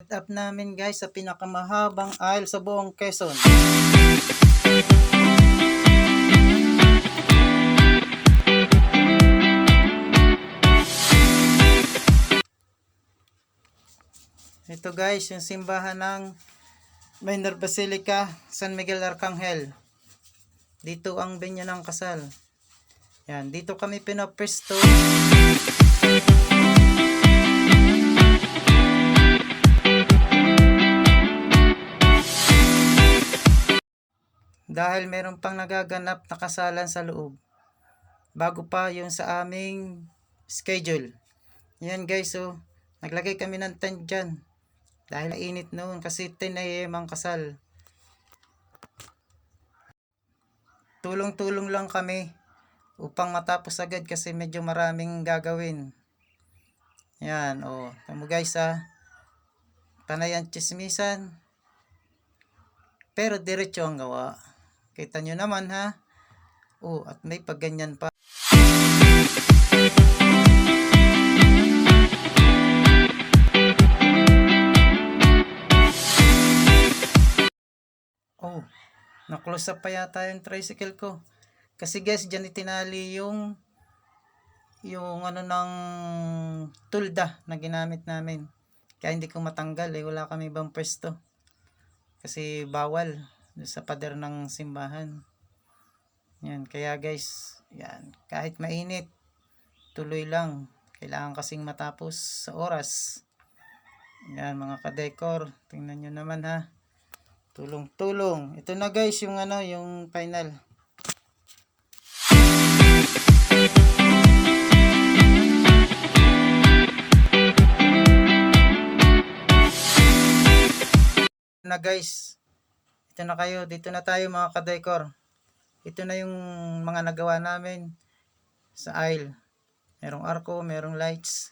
up namin guys sa pinakamahabang aisle sa buong Quezon. Ito guys, yung simbahan ng Minor Basilica San Miguel Arcangel. Dito ang venue ng kasal. Yan, dito kami pinapresto. Dahil meron pang nagaganap na kasalan sa loob. Bago pa yung sa aming schedule. Yan guys, so naglagay kami ng tent dyan. Dahil init noon kasi 10 AM ang kasal. Tulong-tulong lang kami upang matapos agad kasi medyo maraming gagawin. Yan, oh. Tamo guys ha. Panay ang chismisan. Pero diretso ang gawa. Kita nyo naman ha. Oh, at may pagganyan pa. Oh, na-close up pa yata yung tricycle ko. Kasi guys, dyan itinali yung ano ng tulda na ginamit namin. Kaya hindi ko matanggal eh. Wala kami ibang pwesto. Kasi bawal sa pader ng simbahan. Yan, kaya guys, yan, kahit mainit, tuloy lang. Kailangan kasing matapos sa oras. Yan mga ka-decor, tingnan nyo naman ha. Tulong-tulong. Ito na guys yung ano, yung final. Na guys, ito na kayo, dito na tayo mga ka-decor. Ito na yung mga nagawa namin sa aisle. Merong arko, merong lights.